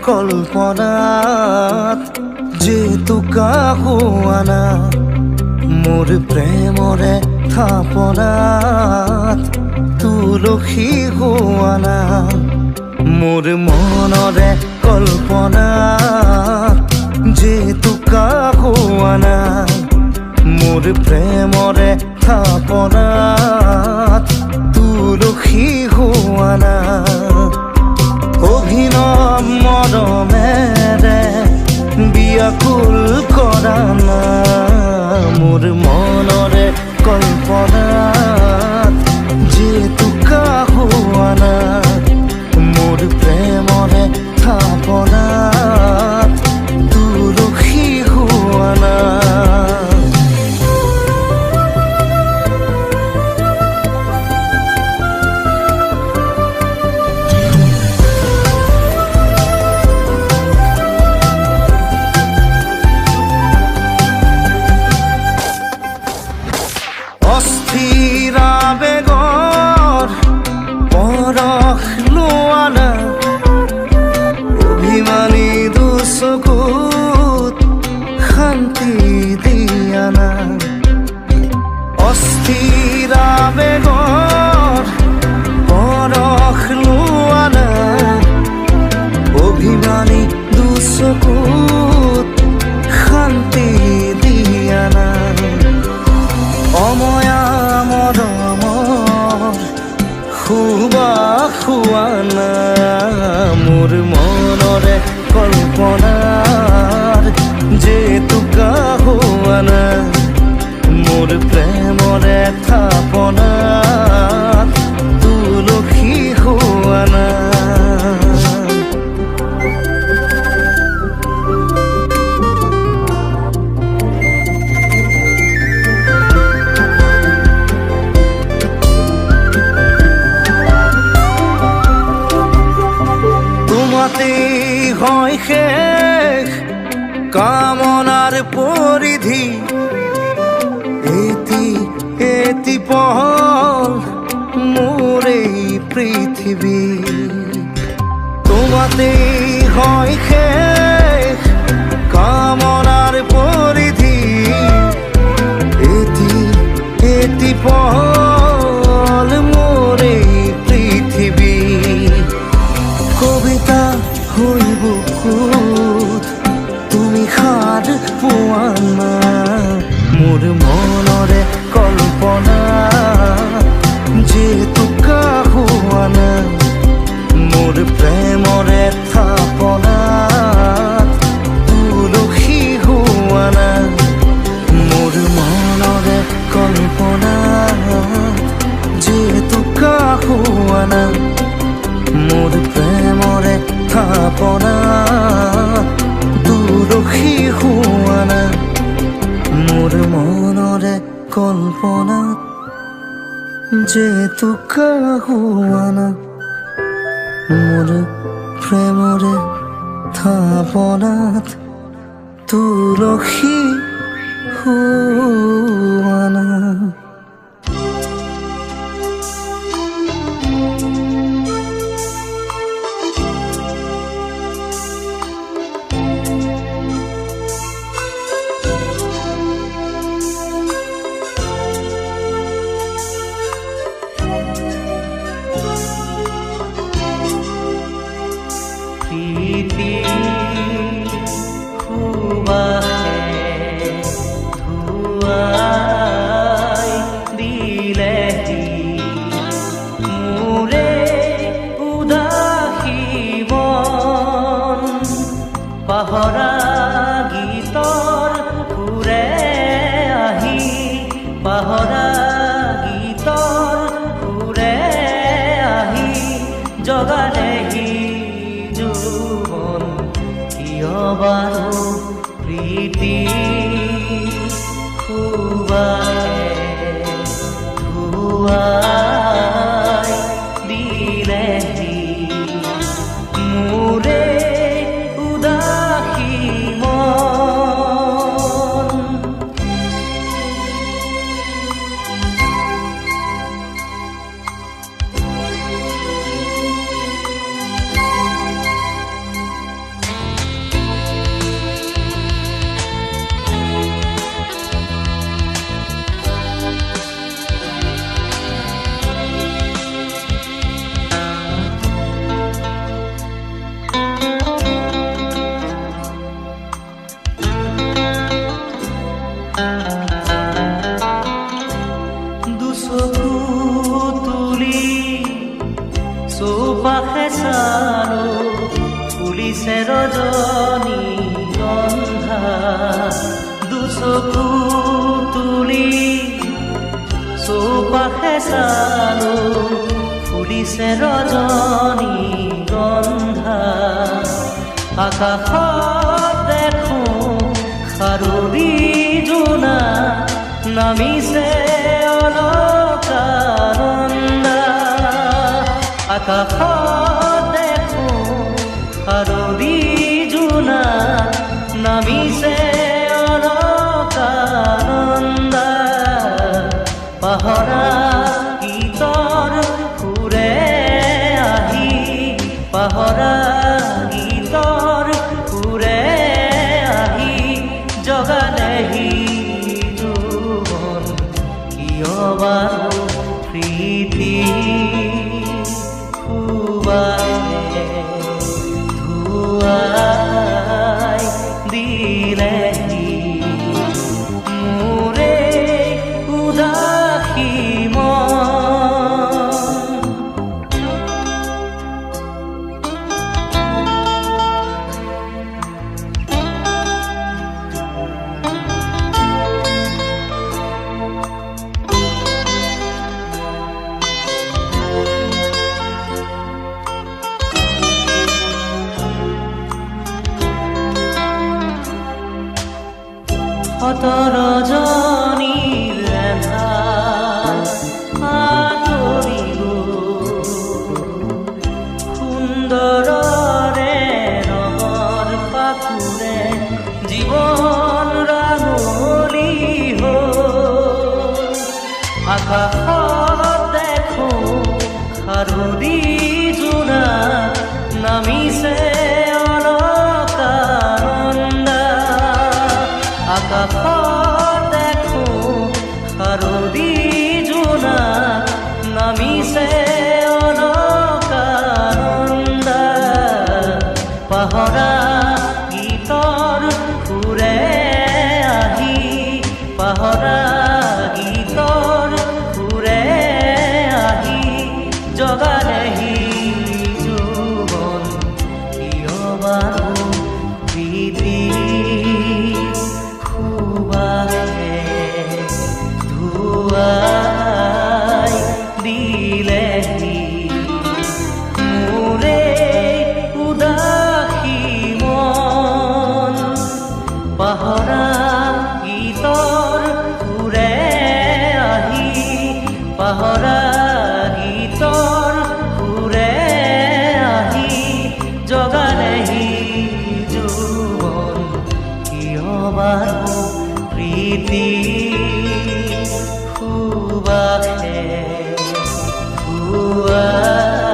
কল্পনাত যেতু কাহুৱানা মোৰ প্ৰেমৰে থাপনাত তুলসী হোৱানা মোৰ মনৰে কল্পনাত যেতু কাহুৱানা মোৰ প্ৰেমৰে থাপনাত তুলসী হোৱানা অভিনৱ মৰমেৰে বিয়াকুল কৰা না মোৰ মনৰে কল্পনাত যেতু কাহুৱানা মোৰ প্ৰেমৰে থাপনাত তুলসী হোৱানা অস্থিৰ আবেগৰ পৰশ লোৱানা অভিমানী দুচকুত শান্তি দিয়ানা অস্থিৰ আবেগৰ পৰশ লোৱানা অভিমানী দুচকুত শান্তি দিয়ানা অময়া মৰমৰ সুবাস হোৱানা মোৰ মনৰে কল্পনাৰ যেতু কাহুৱানা মোৰ প্ৰেমৰে থাপনাত তুলসী হোৱানা হয় শেষ কামনার পরিধি এটি পহল মোর এই পৃথিবী তোমাতেই হয় শেষ কামনার পরিধি এটি পহল মোর এই পৃথিবী কবিতা হই বুকুত তুমি সাৰ পোৱানা মোৰ মনৰে কল্পনা যেতু কাহুৱানা মোৰ প্ৰেমৰে থাপনাত তুলসী হোৱানা মোৰ মনৰে কল্পনা যেতু কাহুৱানা মোৰ প্ৰেমৰে থাপনাত তুলসী হোৱানা মোৰ মনৰে কল্পনাত যেতু কাহুৱানা মোৰ প্ৰেমৰে থাপনাত তুলসী হোৱানা পাহৰা গীতৰ সুৰে আহি পাহৰা গীতৰ সুৰে আহি জগালেহি জীৱন কিয় বাৰু প্ৰীতি ধুৱাই দিলেহি মোৰে চালো ফুলিছে ৰজনী গন্ধা দুচকু তুলি চৌপাশে চালো ফুলিছে ৰজনী গন্ধা আকাশত দেখো খাৰুৰী জোনা নামিছে অলকানন্দা আকাশত দেখো খাৰুৰী জোনা নামিছে অলকানন্দা পাহৰা গীতৰ সুৰে আহি পাহৰা গীতৰ সুৰে আহি জগালেহি জীৱন কিয় বাৰু প্ৰীতি খুৱালে ধুৱাই দিলেহি মোৰে উদাসী মন ৰজনীৰ এন্ধাৰ আঁতৰি গ'ল সুন্দৰৰে ৰঙৰ পাখুৰে জীৱন ৰাঙলী হ'ল আকাশত দেখো খাৰুৰী জোনা নামিছে অলকানন্দা আকাশত দেখো খাৰুৰী জোনা নামিছে অলকানন্দা পাহৰা গীতৰ সুৰে আহি পাহৰা গীতৰ সুৰে আহি জগালেহি জীৱন কিয় বাৰু প্ৰীতি ধুৱাই দিলেহি মোৰে উদাসী মন পাহৰা গীতৰ সুৰে আহি পাহৰা গীতৰ সুৰে আহি জগালেহি জীৱন কিয় বাৰু প্ৰীতি খুৱালে ধুৱাই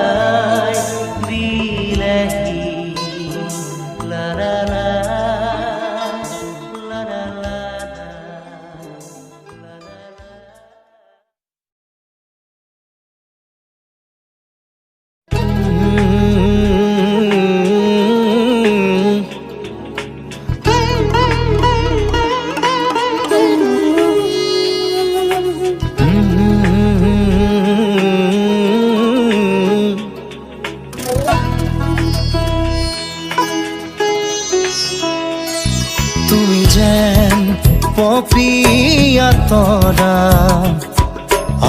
দিলেহি লা লা লা লা লা লা লা লা তুমি যেন পপীয়া তৰা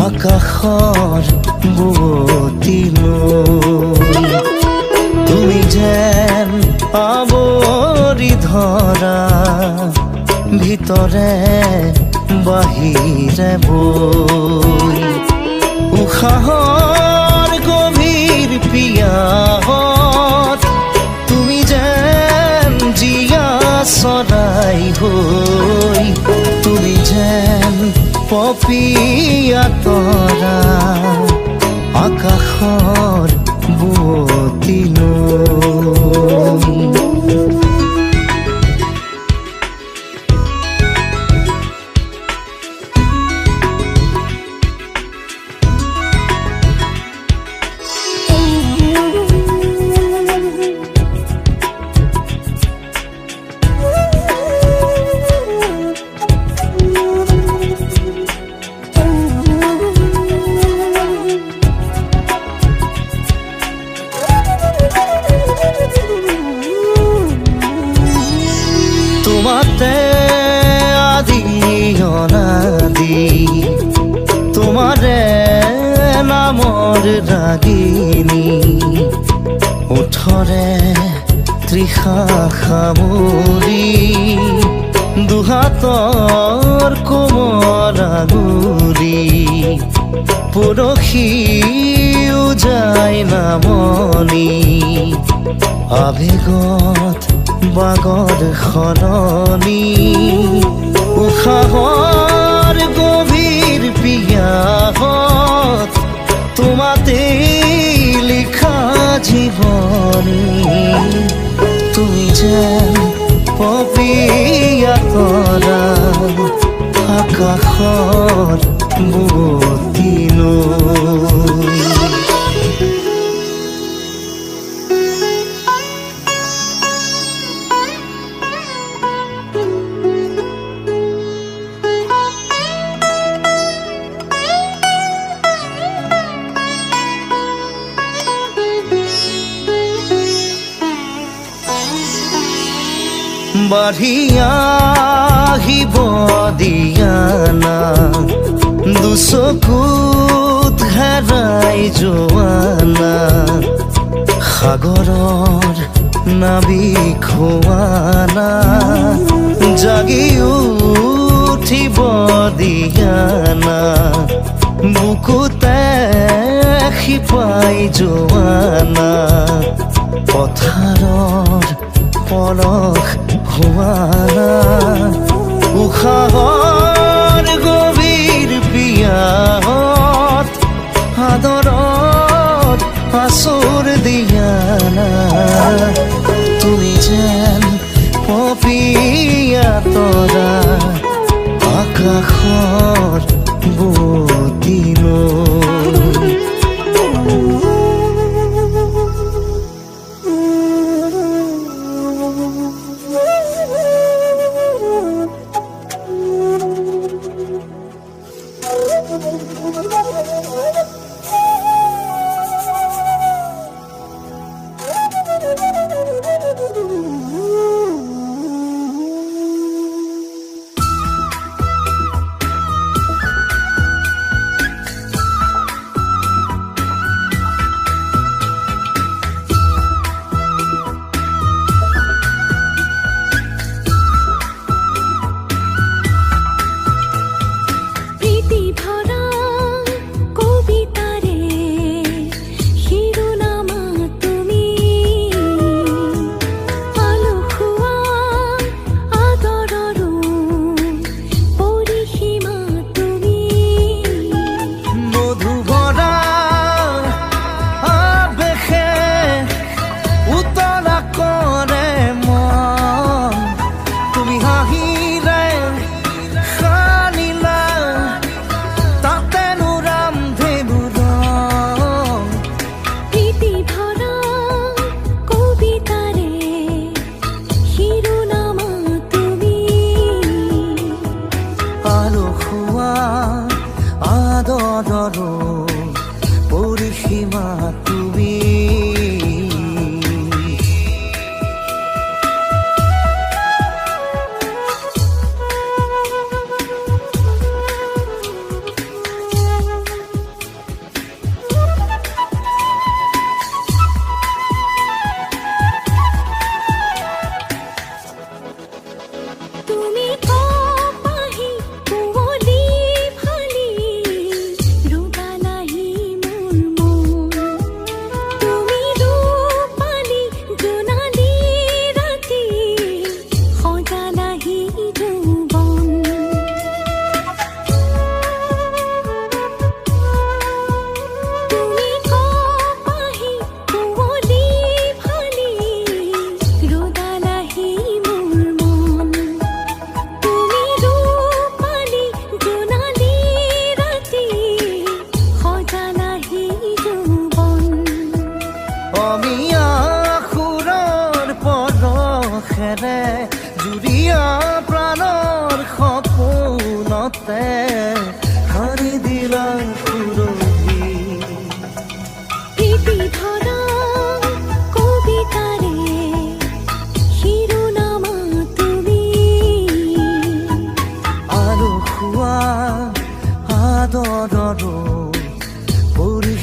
আকাশৰ বুৱতী নৈ তুমি যেন আৱৰি ধৰা ভিতৰে বাহিৰে বৈ উশাহৰ গভীৰ পিয়াহত তুমি যেন জীয়া চৰাই হৈ তুমি যেন পপীয়া তৰা আকাশৰ বুৱতী নৈ ৰাগিনী ওঠৰে তৃষা সামৰি দুহাতৰ কোমল আঙুলি পৰশি উজাই নামনি আবেগত বাগৰ সলনি উশাহৰ গভীৰ পিয়াহত তোমাতে লিখা জীৱনী তুমি যেন পপীয়া তৰা আকাশত বুৱতী নৈ বাঢ়ি আহিব দিয়ানা দুচকুত হেৰাই যোৱানা সাগৰৰ নাবিক হোৱানা জাগি উঠিব দিয়ানা বুকুতে শিপাই যোৱানা পথাৰৰ পলস হোৱানা উশাহৰ গভীৰ পিয়াহত আদৰত আচুৰ দিয়ানা তুমি যেন পপীয়া তৰা আকাশত বুৱতী নৈ পৰিসীমা তুমি জুৰিয়া প্ৰাণৰ সপোনতে হাৰি দিলা সুৰভি প্ৰীতি ভৰা কবিতাৰে শিৰোনামা তুমি আৰু খোৱা আদৰৰো পৰিসীমা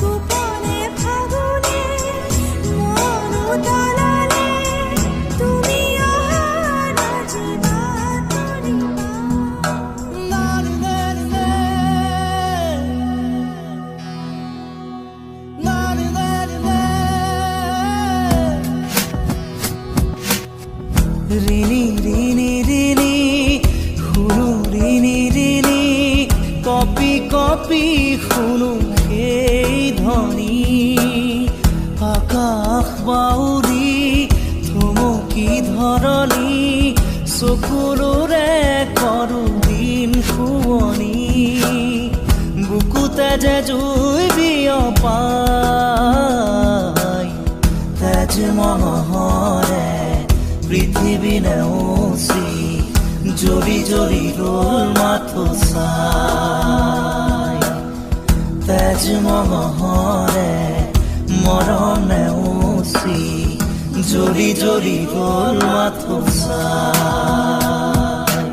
বিয়পি শুনো সেই ধ্বনি আকাশ বাউৰি থমকি ধৰণি চকুলোৰে কৰো দিন শুৱনি বুকুতে যে জুই বিয়পাই তেজ মহৰে পৃথিৱী নেওচি জ্বলি জ্বলি ৰ'ল মাথো চাই তেজ মহৰে মৰম নেওচি জ্বলি জ্বলি ৰ'ল মাথো চাই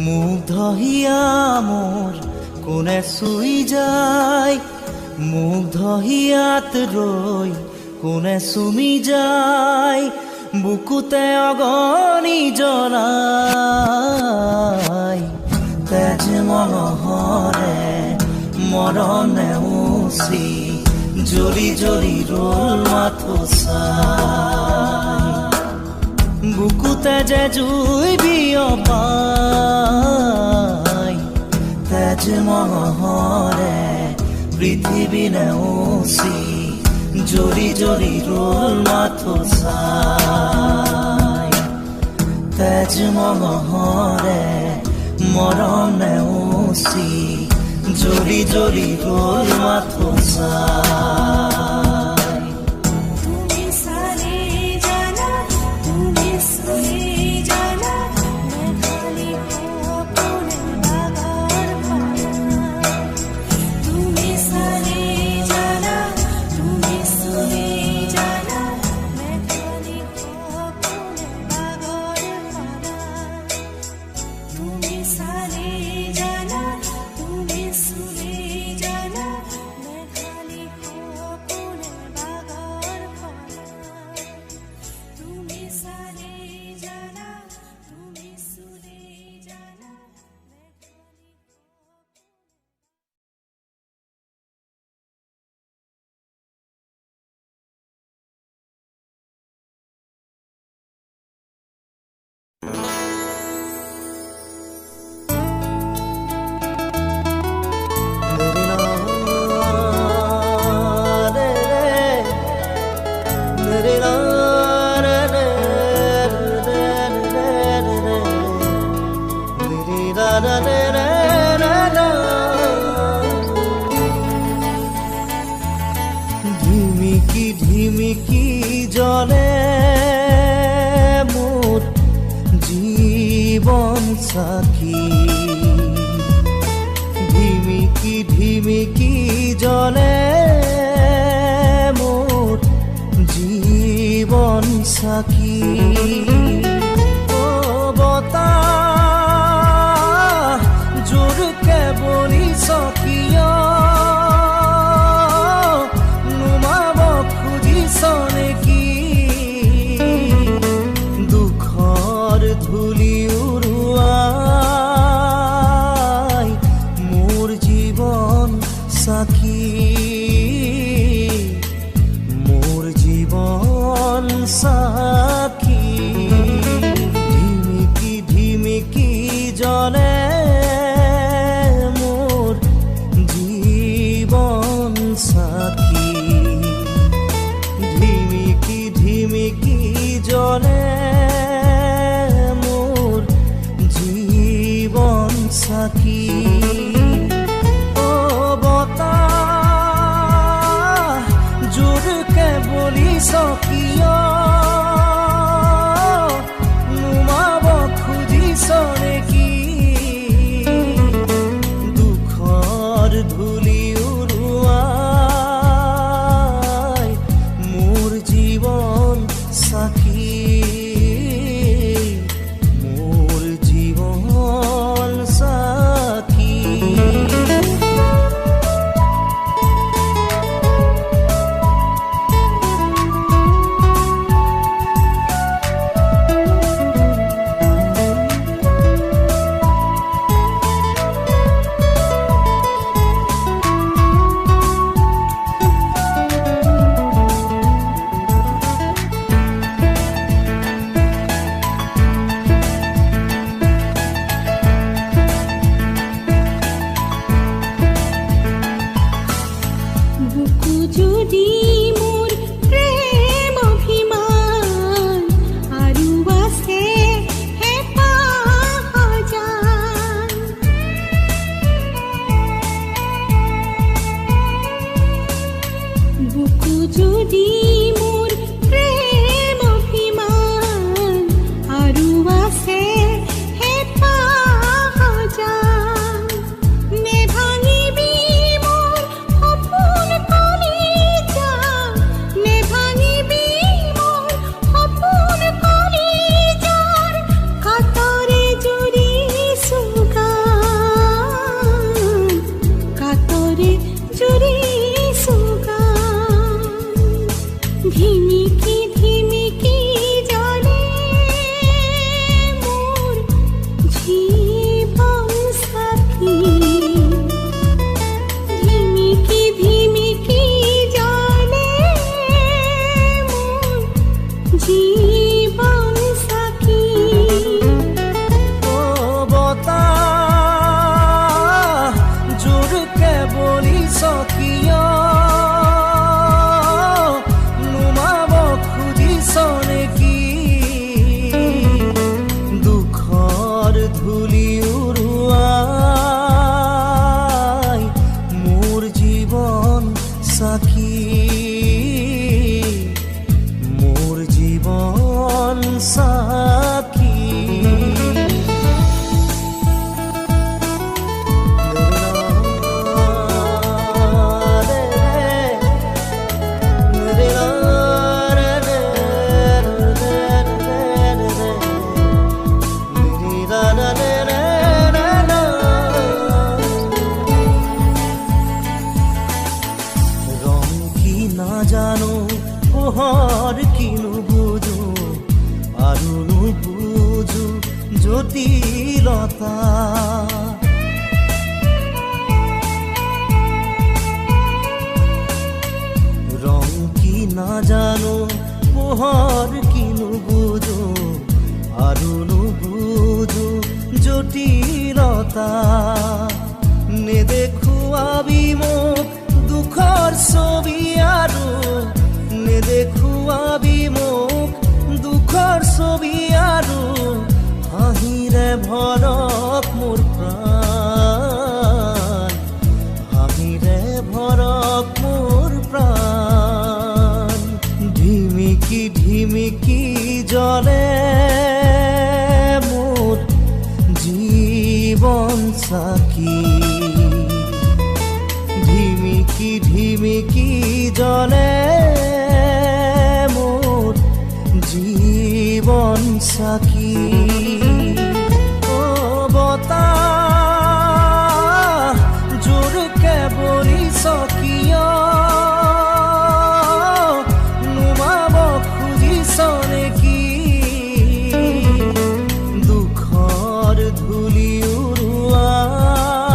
মুগ্ধ হিয়া মোৰ কোনে চুই যায় মুগ্ধ হিয়াত ৰৈ কোনে চুমি যায় বুকুতে অগনি জ্বলাই তেজ মহৰে মৰম নেওচি জ্বলি জ্বলি ৰ'ল মাথো চাই বুকুতে যে জুই বিয়পাই তেজ মহৰে পৃথিৱী নেওচি জ্বলি জ্বলি ৰ'ল মাথো চাই তেজ মহৰে মৰম নেওচি জ্বলি জ্বলি ৰ'ল মাথো চাই তুমি সারে জানা তুমি সুরে জানা मैं खाली अपने बागार पाना তুমি সারে জানা তুমি সুরে জানা मैं खाली अपने बागार पाना তুমি সারে জানা তুমি সুরে জানা मैं खाली अपने बागार पाना তুমি সারে জানা তুমি সুরে জানা मैं खाली ঢিমিকি ঢিমিকি জ্বলে মোৰ জীৱন সাখী ঢিমিকি ঢিমিকি জ্বলে মোৰ জীৱন সাখী ও বতাহ জোৰকে বলিছ কিয় নুমাব খুজিছ নেকি দুখৰ ধূলি উৰুৱাই মোৰ জীৱন সাখী মোৰ জীৱন সাখী ঢিমিকি ঢিমিকি জ্বলে মোৰ জীৱন সাখী ঢিমিকি ঢিমিকি জ্বলে মোৰ জীৱন সাখী ও বতাহ জোৰকে বলিছ কিয় নুমাব খুজিছ নেকি দুখৰ ধূলি উৰুৱাই মোৰ জীৱন সাখী মোৰ জীৱন সাখী জটিলতা ৰং কি না জানো পোহৰ কি নুবুজো আৰু নুবুজো জটিলতা নেদেখুৱাবি মোক দুখৰ ছবি আৰু নেদেখুৱাবি মোক দুখৰ ছবি আৰু হাঁহিৰে ভৰক মোৰ প্ৰাণ হাঁহিৰে ভৰক মোৰ প্ৰাণ ধিমিকি ধিমিকি জ্বলে মোৰ জীৱন চাকি ধিমিকি ধিমিকি জ্বলে মোৰ জীৱন চাকি ও বতাহ জোৰকে বলিছ কিয় নুমাব খুজিছ নেকি দুখৰ ধূলি উৰুৱাই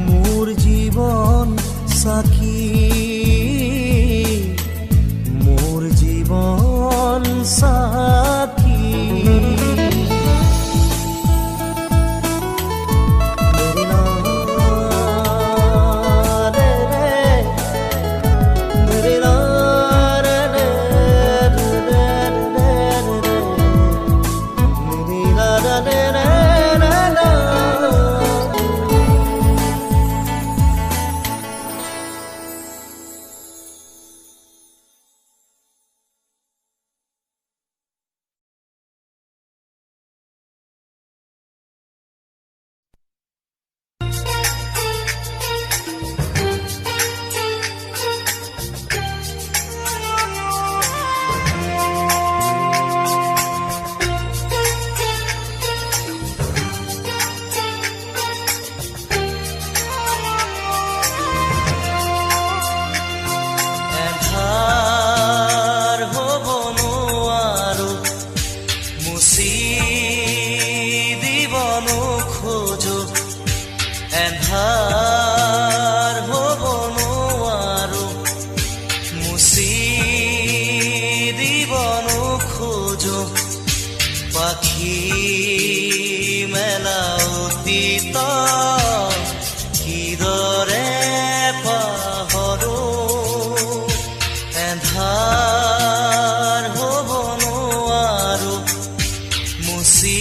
মোৰ জীৱন চাকি মোৰ জীৱন চাকি এন্ধাৰ হ'ব নোৱাৰো মুচি দিব নোখোজো পাখি মেলা অতীত কিদৰে পাহৰো এন্ধাৰ হ'ব নোৱাৰো মুচি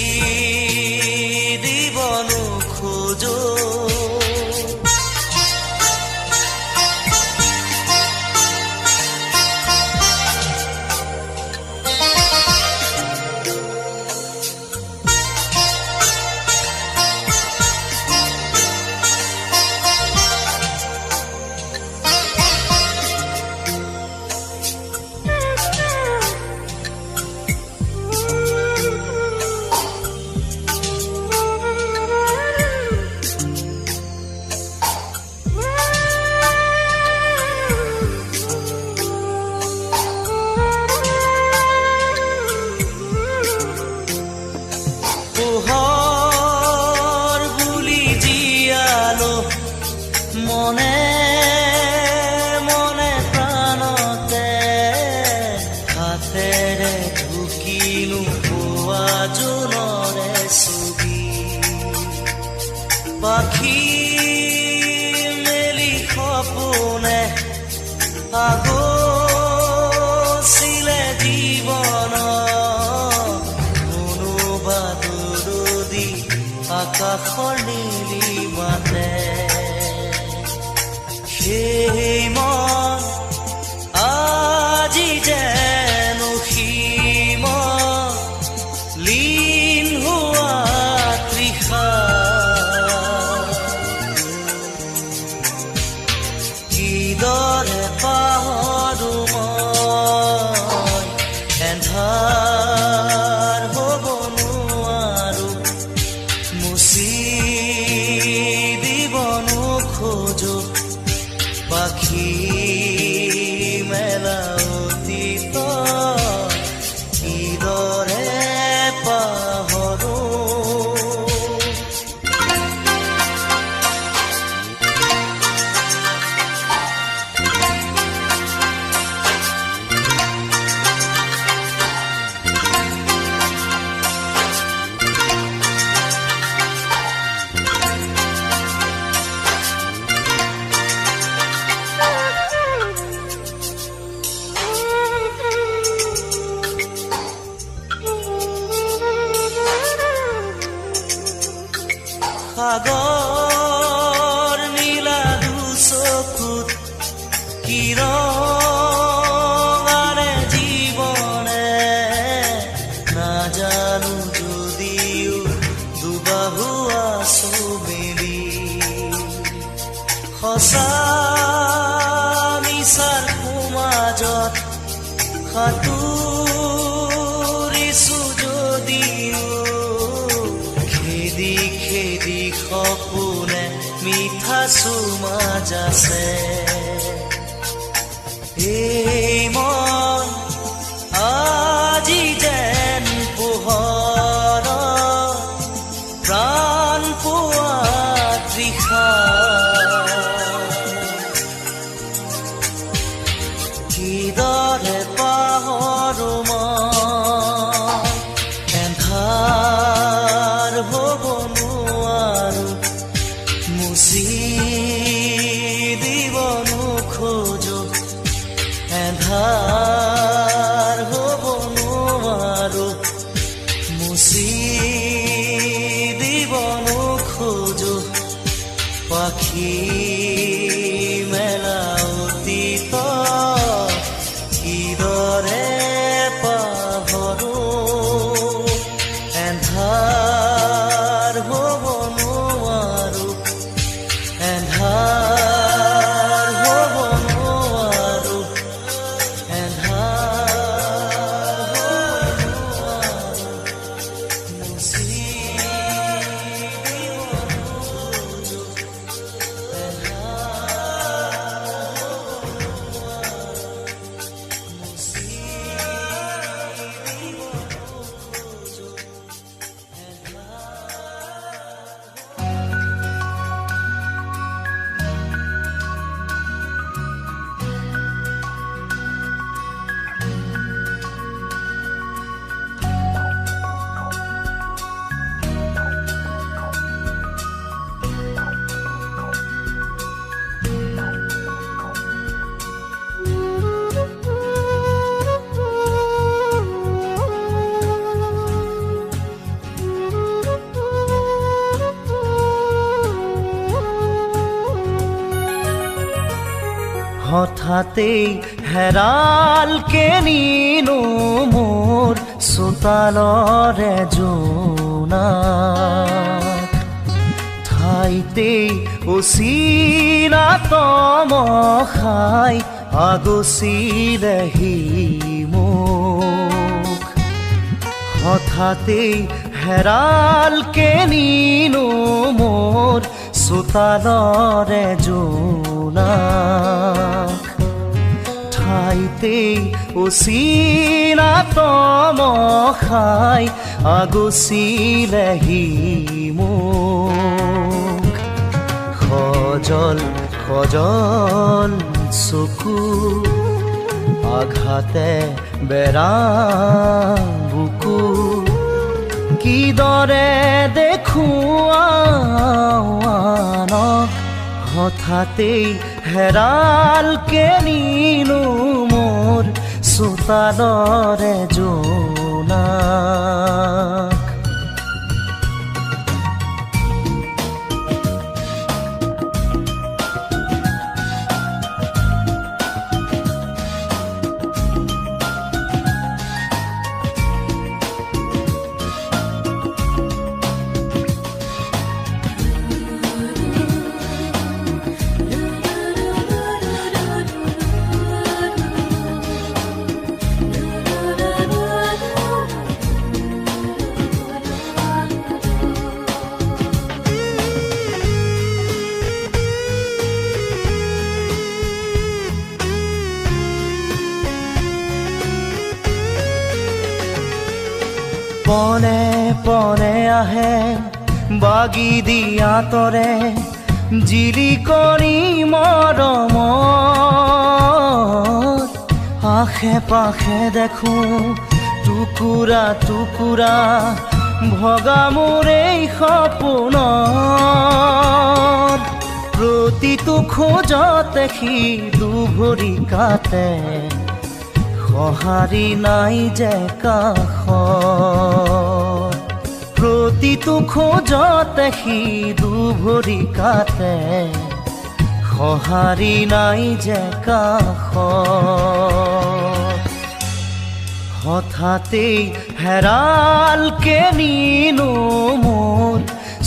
দিব নোখোজো মনে মনে প্ৰাণতে হাতেৰে ঢুকিনো পোৱা জোনৰে ছবি পাখি মেলি সপোনে আগছিলে জীৱন কোনোবা দূৰদী আকাশৰ নীলিমাতে সেই মন আজি যেন সীম লীন হোৱা তৃষা কিদৰে পাহৰো মই এন্ধাৰ হ'ব নোৱাৰো মুচি দিব নোখোজো পাখি মেলা অতীত কিদৰে পাহৰো সাগৰ নীলা দুচকুত কিৰণাৰে জীৱনে নাজানো যদিও দুবাহু আছো মেলি সঁচা মিছাৰ সমাজত সাঁতুৰিছো যদিও খেদি খেদি সপোনে মিঠা চুমা যাছে এই মন আজি যেন পোহৰ প্ৰাণ পোৱা তৃষা কিদৰে পাহৰো মই এন্ধাৰ হ'ব নোৱাৰো মুচি দিব নোখোজো এন্ধাৰ হ'ব নোৱাৰো মুচি দিব নোখোজো পাখি মেলা অতীত কিদৰে পাহৰো এন্ধাৰ হ'ব নোৱাৰো এন্ধাৰ হ'ব নোৱাৰো এন্ধাৰ হ'ব নোৱাৰো মুচি দিব নোখোজো হঠাতেই হেৰালকে নিনো মোৰ চোতালৰে জোনাক ঠাইতেই অচিনা তমসাই আগচিলেহি মোক হঠাতেই হেৰালকে নিনো মোৰ চোতালৰে জোনাক ঠাইতেই অচিনা তমসাই আগচিলেহি মোক সজল সজল চকু আঘাতে বেৰা বুকু কিদৰে দেখুৱানক হঠাতেই হেৰালকে নিনো মোৰ চোতালৰে জোনাক পনে পনে আহে বাগি দিয়া তৰে জিলিকনি মৰমত আশে পাশে দেখো টুকুৰা টুকুৰা ভগা মোৰ এই সপোনত প্ৰতিটো খোজতে সি দুভৰি কাটে সঁহাৰি নাই যে কাষত প্ৰতিটো খোজতে সি দুভৰি কাটে সঁহাৰি নাই যে কাষত হঠাতেই হেৰালকে নিনো মোৰ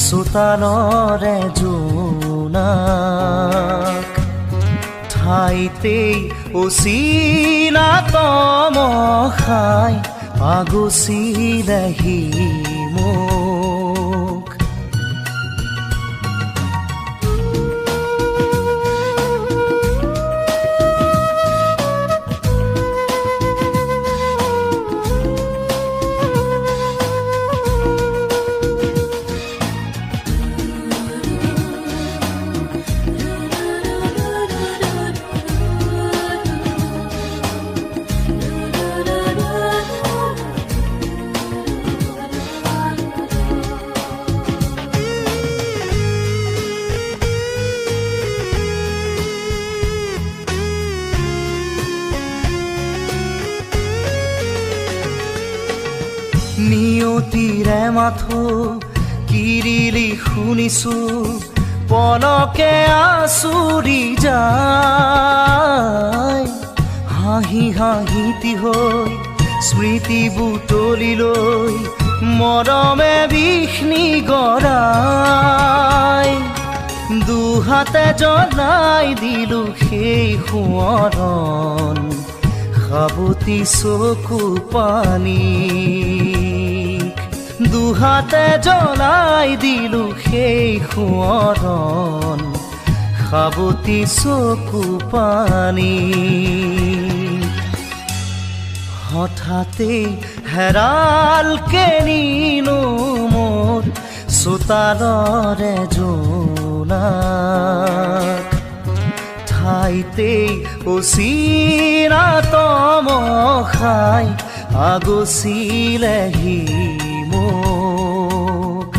চোতালৰে জোনাক ঠাইতেই অচিনা তমসাই আগুচিলেহি মোক নিয়তিৰে মাথো কিৰিলি শুনিছো পলকে আচুৰি যায় হাঁহি হাঁহিতি হৈ স্মৃতি বুটলি লৈ মৰমে বিষ্ণি গৰাই দুহাতে জ্বলাই দিলো সেই সোঁৱৰণ সাবতি চকু পানী দুহাতে জ্বলাই দিলো সেই সোঁৱৰণ সাবতি চকু পানী হঠাতেই হেৰালকে নিনো মোৰ চোতালৰে জোনাক ঠাইতেই অচিনা তমসাই আগুচিলেহি মোক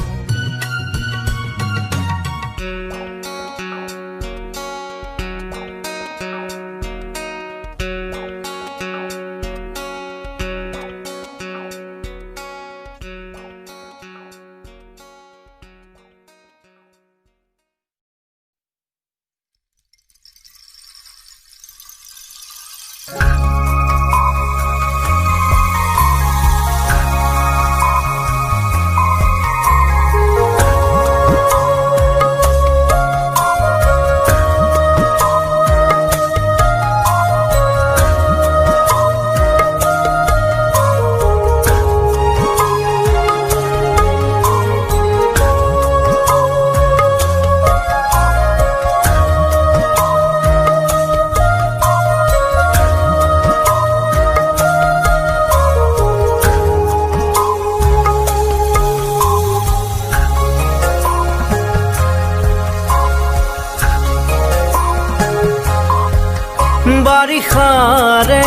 বাৰিষাৰে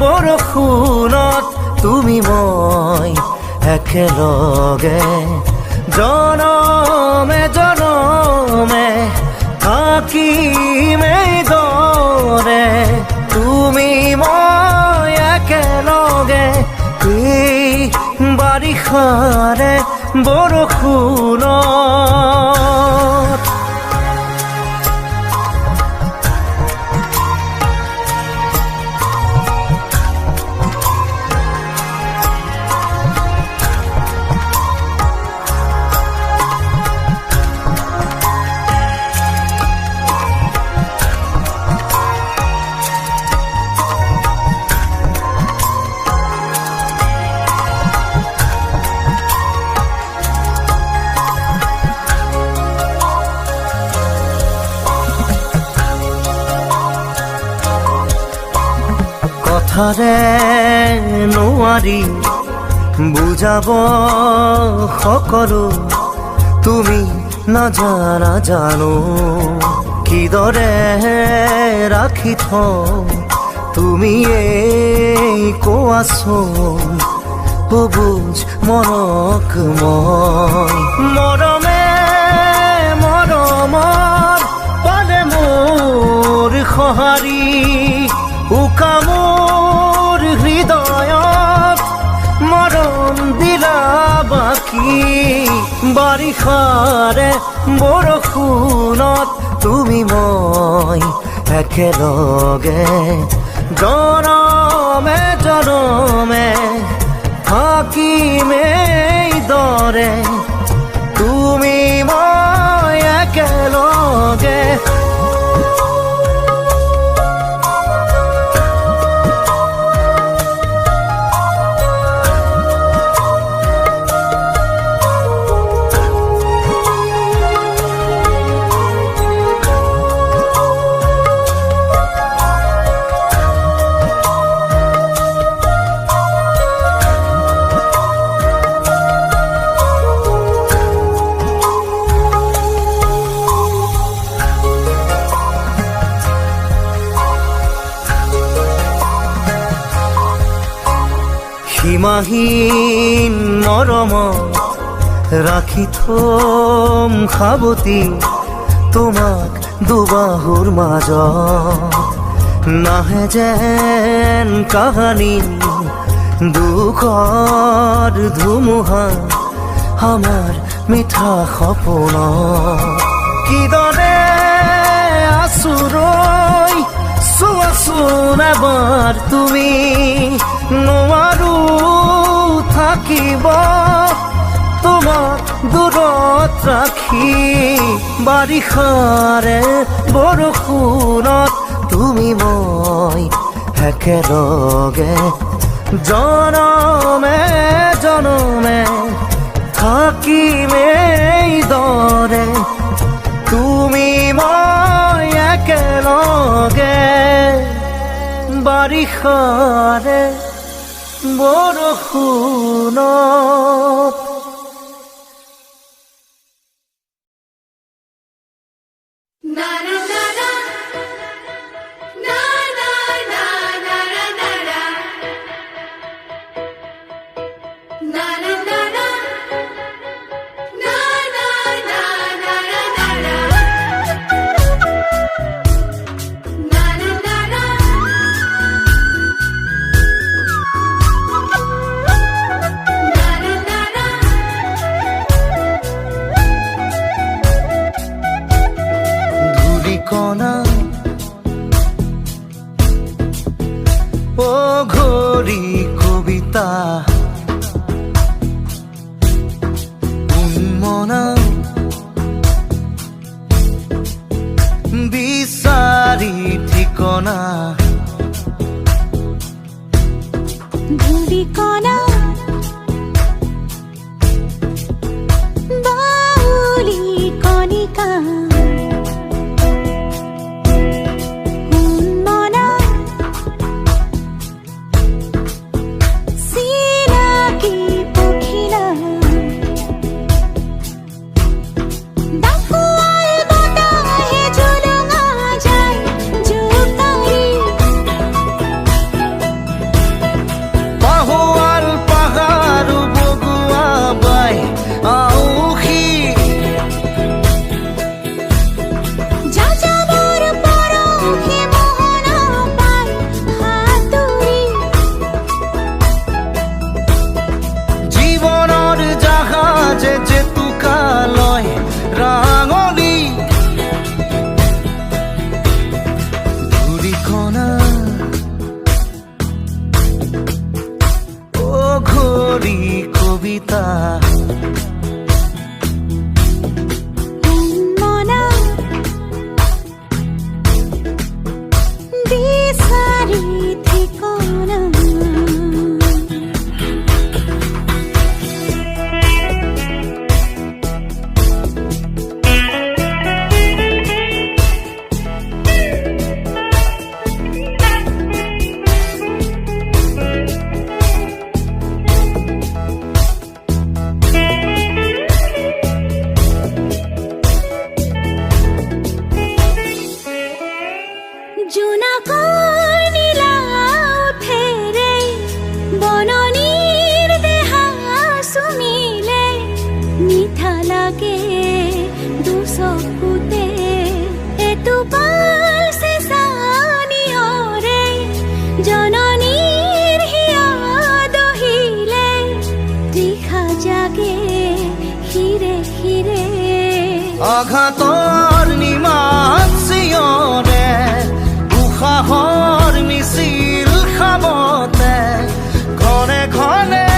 বৰষুণত তুমি মই একেলগে জনমে জনমে থাকিমে দৰে তুমি মই একেলগে এই বাৰিষাৰে বৰষুণত কথাৰে নোৱাৰি বুজাব সকলো তুমি নাজানা জানো কিদৰে ৰাখি থওঁ তুমিয়েই কোৱাচোন বুজ মনক মই মৰমে মৰমৰ পালে মোৰ সঁহাৰি উকা মোৰ হৃদয়ত মৰম দিলা বাকী বাৰিষাৰে বৰষুণত তুমি মই একেলগে জনমে জনমে থাকিমেই দৰে তুমি মই একেলগে সীমাহীন মৰমত ৰাখি থম সাৱটি তোমাক দুবাহুৰ মাজত নাহে যেন কাহানী দুখৰ ধুমুহা আমাৰ মিঠা সপোনত কিদৰে আচুৰৈ চোৱাচোন এবাৰ তুমি নোৱাৰো থাকিব তোমাক দূৰত ৰাখি বাৰিষাৰে বৰষুণত তুমি মই একেলগে জনমে জনমে থাকিমেই দৰে তুমি মই একেলগে বাৰিষাৰে বৰষুণত তীৰে আঘাতৰ নিমাত চিঞৰে উশাহৰ মিছিল খাবতে ঘনে ঘনে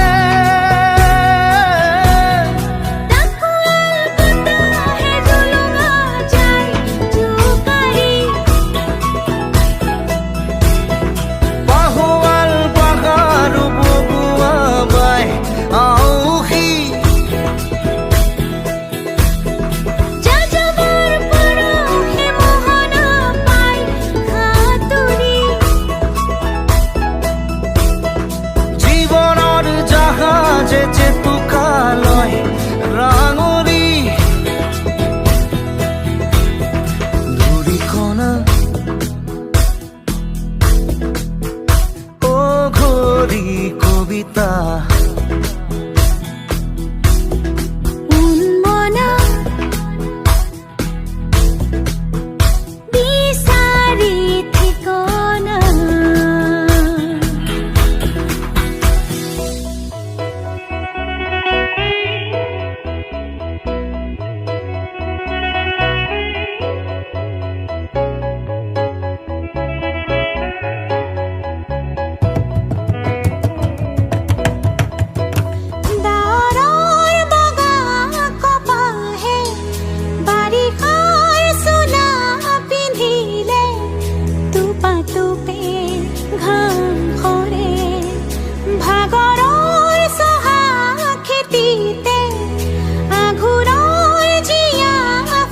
তাকুয়াল বতাহে জুলুঙা যায় জোকাৰি বাহুৱাল পাহাৰো বগুৱা বাই আউসী যাযাবৰ পৰহে মোহনা পাই সাঁতুৰি জীৱনৰ জাহাজে জেতুকালৈ ৰাঙৰি ধূলিকণা অঘৰী কবিতা উন্মনা বিচাৰি ঠিকনা দাৰৰ বগা কপাহে বাৰিষাৰ চোলা পিন্ধিলে টোপে ঘাম সৰে ভাগৰৰ চহা খেতিতে আঘোৰৰ জীয়া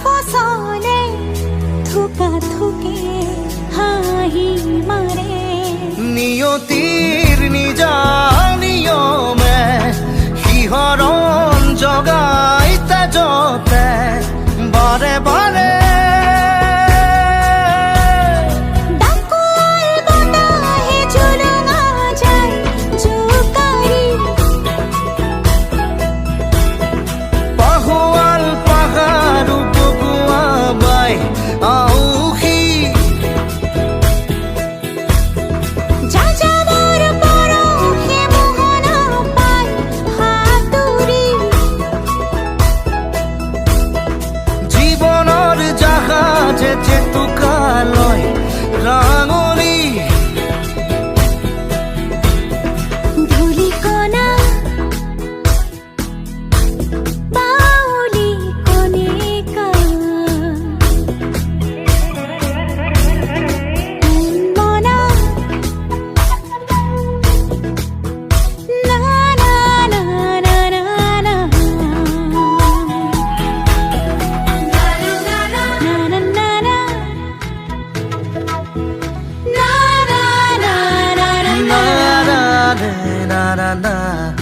ফচলে থোকে হাঁহি মাৰে নিয়তিৰ নিজা নিয়মে শিহৰণ জগাই তেজতে বাৰে বাৰে তাকুয়াল বতাহে জুলুঙা যায় জোকাৰি বাহুৱাল পাহাৰো বগুৱা বাই আউসী যাযাবৰ পৰহে মোহনা পাই সাঁতুৰি জীৱনৰ জাহাজে জেতুকালৈ ৰাঙৰি ধূলিকণা বাউলি কণিকা উন্মনা না না না না না না না না না না